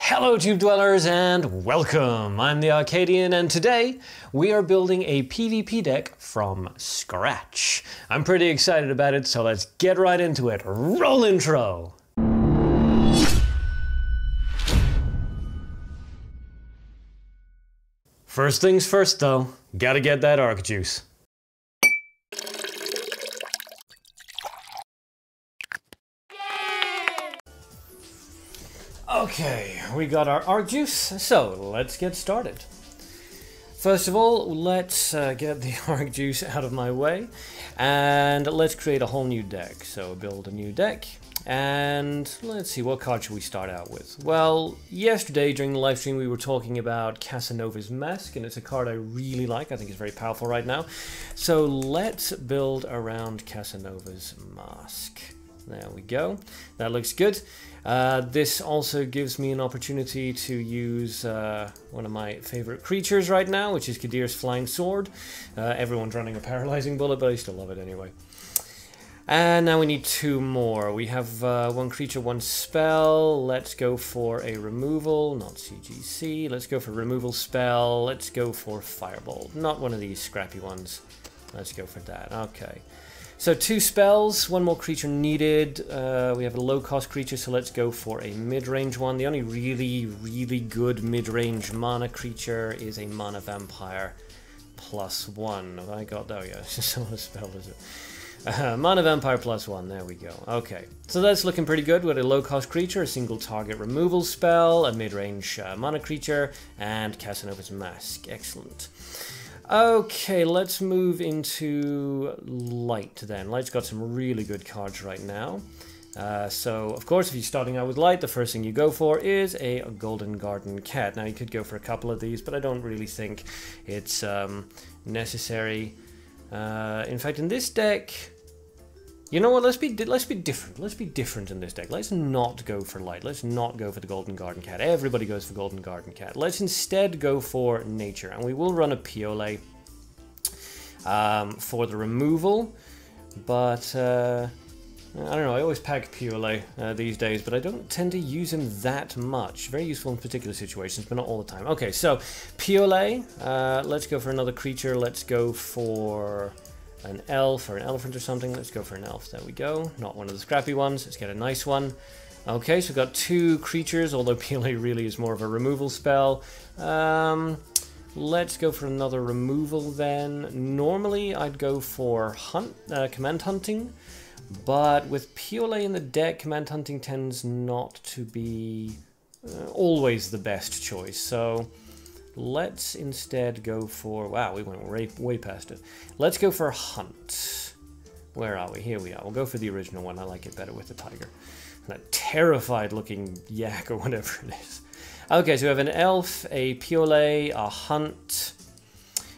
Hello Tube Dwellers and welcome! I'm the Arcadean and today we are building a PvP deck from scratch. I'm pretty excited about it, so let's get right into it. Roll intro! First things first though, gotta get that arc juice. Okay, we got our arc juice, so let's get started. First of all, let's get the arc juice out of my way, and let's create a whole new deck. So build a new deck, and let's see, what card should we start out with? Well, yesterday during the live stream we were talking about Casanova's Mask, and it's a card I really like. I think it's very powerful right now. So let's build around Casanova's Mask. There we go. That looks good. This also gives me an opportunity to use one of my favorite creatures right now, which is Kadir's Flying Sword. Everyone's running a Paralyzing Bullet, but I still love it anyway. And now we need two more. We have one creature, one spell. Let's go for a removal, not CGC. Let's go for removal spell. Let's go for Firebolt. Not one of these scrappy ones. Let's go for that. Okay. So two spells, one more creature needed. We have a low-cost creature, so let's go for a mid-range one. The only really good mid-range mana creature is a Mana Vampire +1. Have I got that? Oh yeah, it's just not a spell, is it? Mana Vampire +1, there we go. Okay, so that's looking pretty good with a low-cost creature, a single target removal spell, a mid-range mana creature, and Casanova's Mask. Excellent. Okay, let's move into Light then. Light's got some really good cards right now. So, of course, if you're starting out with Light, the first thing you go for is a Golden Garden Cat. Now, you could go for a couple of these, but I don't really think it's necessary. In fact, in this deck, you know what, let's be different. Let's be different in this deck. Let's not go for Light. Let's not go for the Golden Garden Cat. Everybody goes for Golden Garden Cat. Let's instead go for Nature. And we will run a Piole for the removal. But, I don't know, I always pack Piole these days, but I don't tend to use him that much. Very useful in particular situations, but not all the time. Okay, so Piole, let's go for another creature. Let's go for an elf or an elephant or something. Let's go for an elf. There we go. Not one of the scrappy ones. Let's get a nice one. Okay, so we've got two creatures, although Piole really is more of a removal spell. Let's go for another removal then. Normally I'd go for command hunting, but with Piole in the deck, command hunting tends not to be always the best choice. So let's instead go for... Wow, we went way past it. Let's go for Hunt. Where are we? Here we are. We'll go for the original one. I like it better with the tiger. That terrified looking yak or whatever it is. Okay, so we have an elf, a Piole, a Hunt.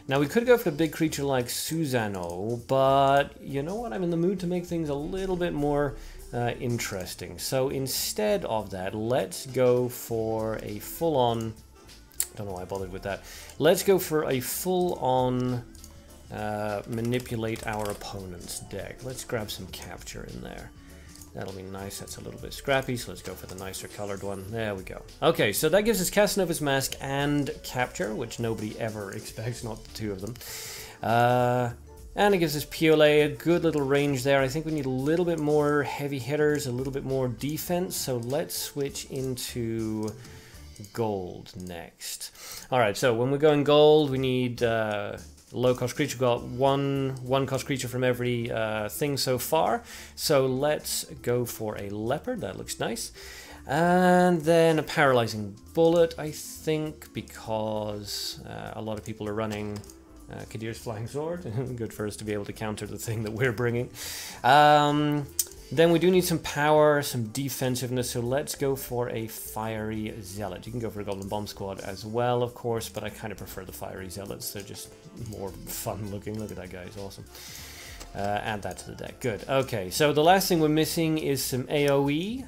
Now we could go for a big creature like Susano, but you know what? I'm in the mood to make things a little bit more interesting. So instead of that, let's go for a full-on... Don't know why I bothered with that. Let's go for a full-on manipulate our opponent's deck. Let's grab some capture in there. That'll be nice. That's a little bit scrappy, so let's go for the nicer colored one. There we go. Okay, so that gives us Casanova's Mask and capture, which nobody ever expects, not the two of them. And it gives us Piole, a good little range there. I think we need a little bit more heavy hitters, a little bit more defense, so let's switch into gold next. Alright, so when we're going gold, we need low-cost creature. We've got one cost creature from every thing so far. So let's go for a leopard. That looks nice. And then a paralyzing bullet, I think, because a lot of people are running Kadir's Flying Sword. Good for us to be able to counter the thing that we're bringing. Then we do need some power, some defensiveness, so let's go for a Fiery Zealot. You can go for a Golden Bomb Squad as well, of course, but I kind of prefer the Fiery Zealots. They're just more fun looking. Look at that guy, he's awesome. Add that to the deck. Good. Okay, so the last thing we're missing is some AoE.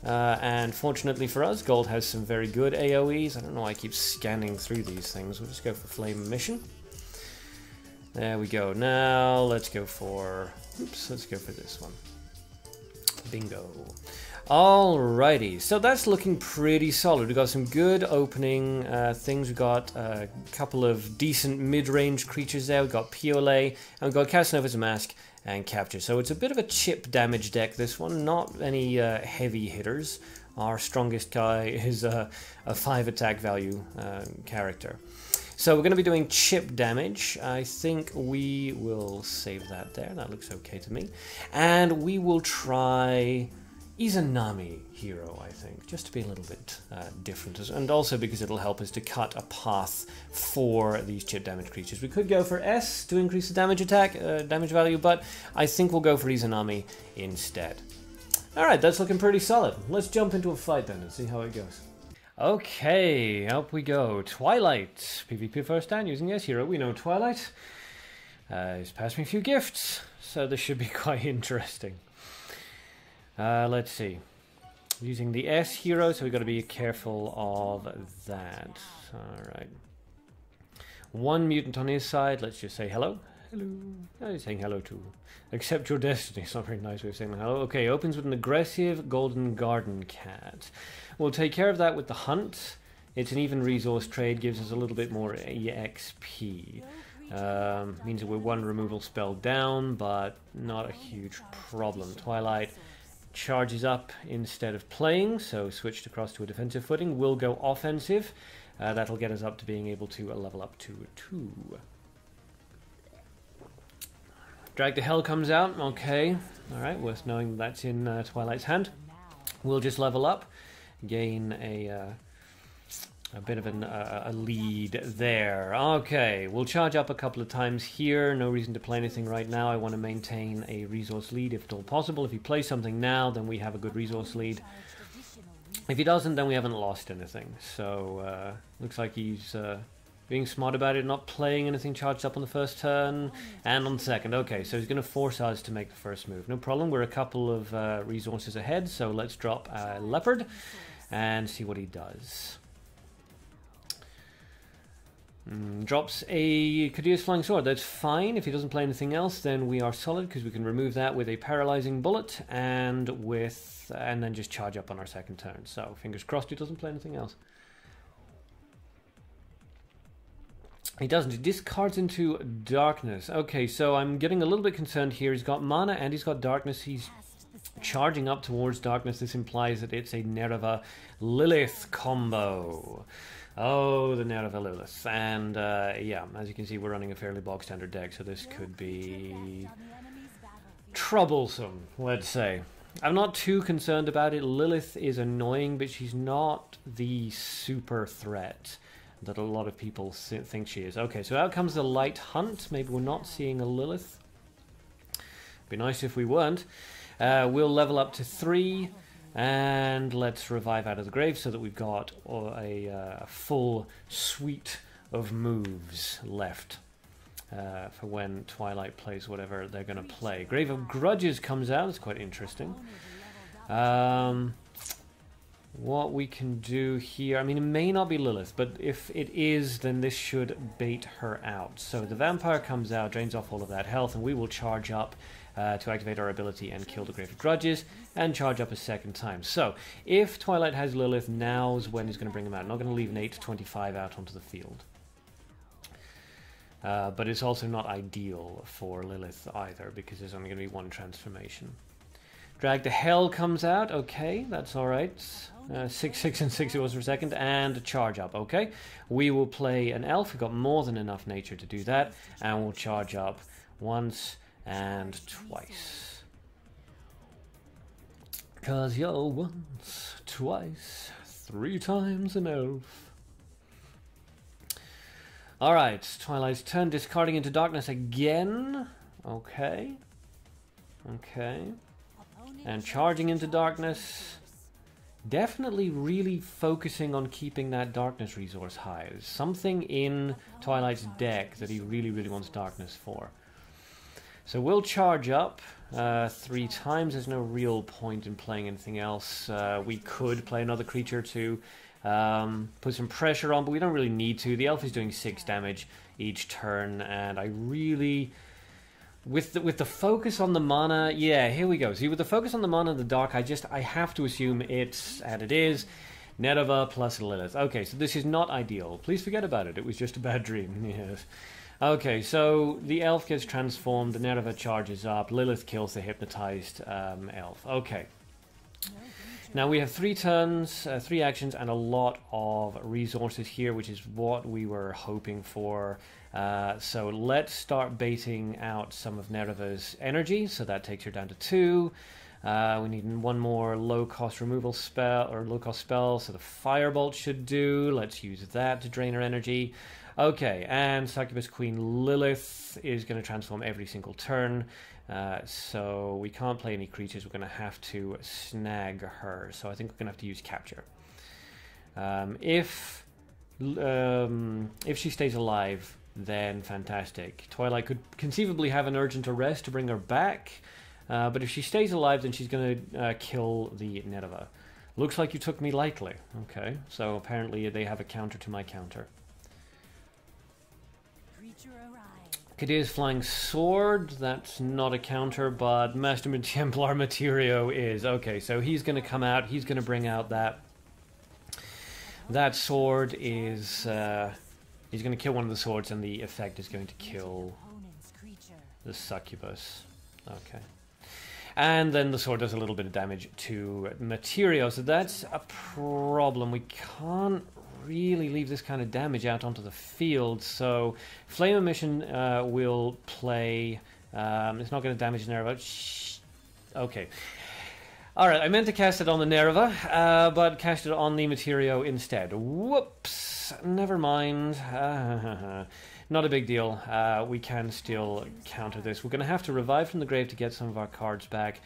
And fortunately for us, gold has some very good AoEs. I don't know why I keep scanning through these things. We'll just go for Flame Mission. There we go. Now let's go for... Oops, let's go for this one. Bingo. Alrighty, so that's looking pretty solid. We've got some good opening things. We've got a couple of decent mid-range creatures there. We've got Piolet, and we've got Casanova's Mask and Capture. So it's a bit of a chip damage deck, this one. Not any heavy hitters. Our strongest guy is a 5 attack value character. So we're going to be doing chip damage. I think we will save that there. That looks okay to me. And we will try Izanami hero, I think, just to be a little bit different, and also because it'll help us to cut a path for these chip damage creatures. We could go for S to increase the damage attack, damage value, but I think we'll go for Izanami instead. Alright, that's looking pretty solid. Let's jump into a fight then and see how it goes. Okay, up we go. Twilight. PvP first stand using S hero. We know Twilight. He's passed me a few gifts, so this should be quite interesting. Let's see. Using the S hero, so we've got to be careful of that. Alright. One mutant on his side. Let's just say hello. Hello. Oh, he's saying hello too. Accept your destiny. It's not a very nice way of saying hello. Okay, opens with an aggressive golden garden cat. We'll take care of that with the hunt. It's an even resource trade, gives us a little bit more EXP. Means that we're one removal spell down, but not a huge problem. Twilight charges up instead of playing, so switched across to a defensive footing. We'll go offensive. That'll get us up to being able to level up to 2. Drag to Hell comes out. Okay. Alright, worth knowing that's in Twilight's hand. We'll just level up. Gain a bit of a lead there. Okay, we'll charge up a couple of times here. No reason to play anything right now. I want to maintain a resource lead if at all possible. If he plays something now, then we have a good resource lead. If he doesn't, then we haven't lost anything. So, looks like he's being smart about it, not playing anything charged up on the first turn and on the second. Okay, so he's going to force us to make the first move. No problem, we're a couple of resources ahead, so let's drop a Leopard and see what he does. Drops a Caduceus Flying Sword. That's fine. If he doesn't play anything else, then we are solid, because we can remove that with a Paralyzing Bullet and then just charge up on our second turn. So fingers crossed he doesn't play anything else. He doesn't. He discards into Darkness. Okay, so I'm getting a little bit concerned here. He's got mana and he's got Darkness. He's charging up towards Darkness. This implies that it's a Nereva Lilith combo. Oh, the Nereva Lilith. And yeah, as you can see, we're running a fairly bog standard deck, so this could be troublesome, let's say. I'm not too concerned about it. Lilith is annoying, but she's not the super threat that a lot of people think she is. Okay, so out comes the Light Hunt. Maybe we're not seeing a Lilith. Be nice if we weren't. We'll level up to 3, and let's revive out of the grave so that we've got a full suite of moves left for when Twilight plays whatever they're going to play. Grave of Grudges comes out. It's quite interesting. What we can do here, I mean, it may not be Lilith, but if it is, then this should bait her out. So the Vampire comes out, drains off all of that health, and we will charge up to activate our ability and kill the Grave of Grudges, and charge up a second time. So if Twilight has Lilith, now's when he's going to bring him out. I'm not going to leave an 8/25 out onto the field. But it's also not ideal for Lilith either, because there's only going to be one transformation. Drag to Hell comes out. Okay, that's alright. 6/6 and 6 euros per second, and a charge up. Okay, we will play an elf. We've got more than enough nature to do that, and we'll charge up once and twice. Cause you're once, twice, 3 times an elf. Alright, Twilight's turn, discarding into Darkness again. Okay. Okay. And charging into Darkness. Definitely really focusing on keeping that Darkness resource high. There's something in Twilight's deck that he really, really wants Darkness for. So we'll charge up 3 times. There's no real point in playing anything else. We could play another creature to put some pressure on, but we don't really need to. The elf is doing 6 damage each turn, and I really With the focus on the mana, yeah, here we go. See, with the focus on the mana in the dark, I have to assume it's, and it is, Nerva plus Lilith. Okay, so this is not ideal. Please forget about it. It was just a bad dream. Yes. Okay, so the elf gets transformed, the Nerva charges up, Lilith kills the hypnotized elf. Okay. Now we have 3 turns, 3 actions, and a lot of resources here, which is what we were hoping for. So let's start baiting out some of Nerva's energy, so that takes her down to 2. We need one more low-cost removal spell, or low-cost spell, so the Firebolt should do. Let's use that to drain her energy. Okay, and Succubus Queen Lilith is going to transform every single turn, so we can't play any creatures. We're going to have to snag her, so I think we're going to have to use Capture. If she stays alive, then fantastic. Twilight could conceivably have an urgent arrest to bring her back, but if she stays alive, then she's going to kill the Nerva. Looks like you took me lightly. Okay, so apparently they have a counter to my counter. Kadir's Flying Sword, that's not a counter, but Master Templar Materio is. Okay, so he's going to come out, he's going to bring out that sword is, he's going to kill one of the swords, and the effect is going to kill the succubus. Okay. And then the sword does a little bit of damage to Materio, so that's a problem. We can't really leave this kind of damage out onto the field, so Flame Emission will play. It's not going to damage Nerva. Okay. Alright, I meant to cast it on the Nerva, but cast it on the Materio instead. Whoops! Never mind. Not a big deal. We can still counter this. We're going to have to revive from the grave to get some of our cards back.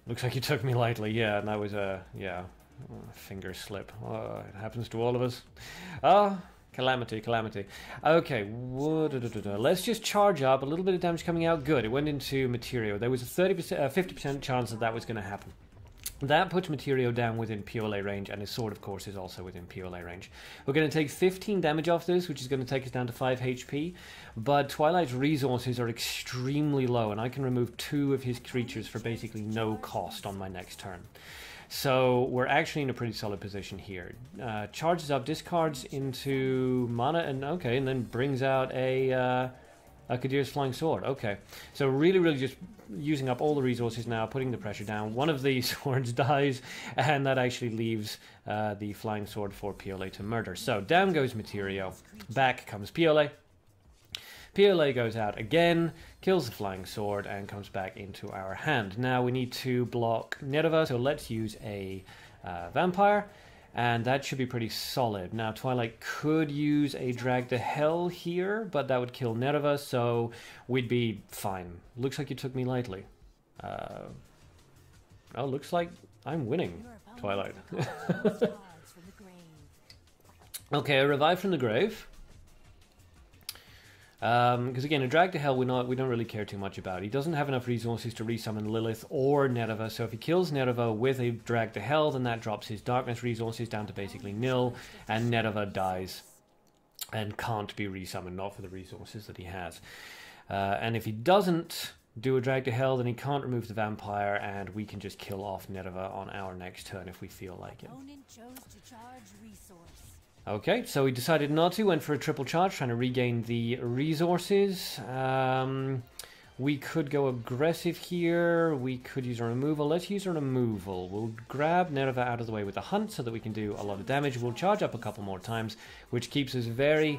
Looks like you took me lightly. Yeah, and that was a... yeah. Finger slip. Oh, it happens to all of us. Calamity, calamity. Okay, let's just charge up. A little bit of damage coming out. Good, it went into Materio. There was a 50% chance that was going to happen. That puts Materio down within POLA range, and his sword, of course, is also within POLA range. We're going to take 15 damage off this, which is going to take us down to 5 HP, but Twilight's resources are extremely low, and I can remove 2 of his creatures for basically no cost on my next turn. So we're actually in a pretty solid position here. Charges up, discards into mana, and okay, and then brings out a Kadir's Flying Sword. Okay, so really just using up all the resources now, putting the pressure down. One of the swords dies, and that actually leaves the Flying Sword for PLA to murder. So down goes Materio, back comes PLA. PLA goes out again, kills the Flying Sword, and comes back into our hand. Now we need to block Nerva, so let's use a Vampire, and that should be pretty solid. Now Twilight could use a Drag to Hell here, but that would kill Nerva, so we'd be fine. Looks like you took me lightly. Oh, looks like I'm winning, Twilight. Okay, a Revive from the Grave. Because again, a Drag to Hell we don't really care too much about. He doesn't have enough resources to resummon Lilith or Nerva, so if he kills Nerva with a Drag to Hell, then that drops his Darkness resources down to basically nil, and Nerva dies and can't be resummoned, not for the resources that he has. And if he doesn't do a Drag to Hell, then he can't remove the Vampire, and we can just kill off Nerva on our next turn if we feel like it. Okay, so we decided not to, went for a triple charge, trying to regain the resources. We could go aggressive here, we could use a removal. Let's use a removal. We'll grab Nerva out of the way with a hunt so that we can do a lot of damage. We'll charge up a couple more times, which keeps us very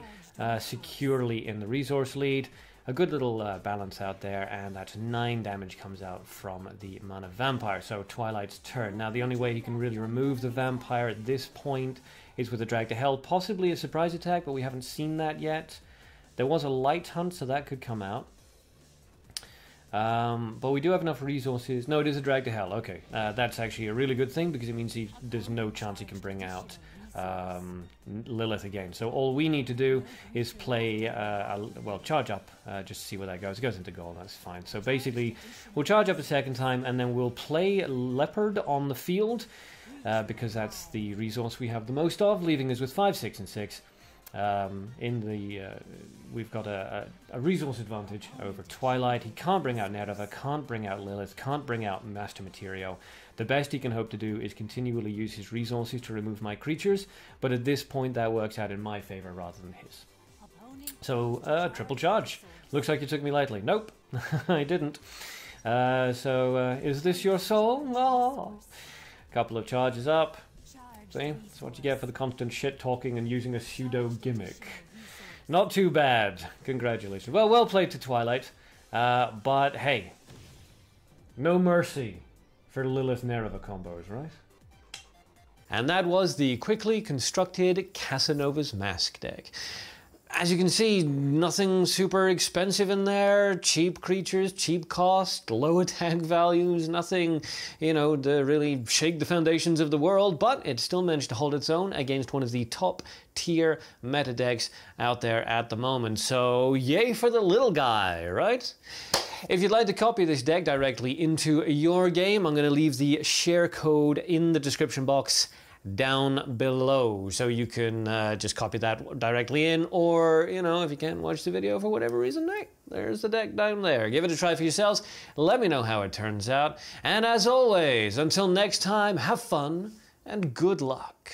securely in the resource lead. A good little balance out there, and that's 9 damage comes out from the Mana Vampire. So Twilight's turn. Now the only way he can really remove the Vampire at this point is with a Drag to Hell, possibly a surprise attack, but we haven't seen that yet. There was a Light Hunt, so that could come out. But we do have enough resources. No, it is a Drag to Hell. Okay, that's actually a really good thing, because it means there's no chance he can bring out Lilith again. So all we need to do is play, well, charge up, just to see where that goes. It goes into gold, that's fine. So basically, we'll charge up a second time, and then we'll play Leopard on the field, because that's the resource we have the most of, leaving us with 5, 6, and 6. We've got a resource advantage over Twilight. He can't bring out Nereva, can't bring out Lilith, can't bring out Master Materio. The best he can hope to do is continually use his resources to remove my creatures, but at this point that works out in my favor rather than his. So, triple charge. Looks like you took me lightly. Nope, I didn't. Is this your soul? Oh. Couple of charges up. See, that's what you get for the constant shit-talking and using a pseudo-gimmick. Not too bad. Congratulations. Well played to Twilight. But hey, no mercy for Lilith Nereva combos, right? And that was the quickly constructed Casanova's Mask deck. As you can see, nothing super expensive in there, cheap creatures, cheap cost, low attack values, nothing, you know, to really shake the foundations of the world, but it still managed to hold its own against one of the top tier meta decks out there at the moment. So yay for the little guy, right? If you'd like to copy this deck directly into your game, I'm going to leave the share code in the description box down below, so you can just copy that directly in, or, you know, if you can't watch the video for whatever reason, hey, there's the deck down there. Give it a try for yourselves, let me know how it turns out, and as always, until next time, have fun and good luck.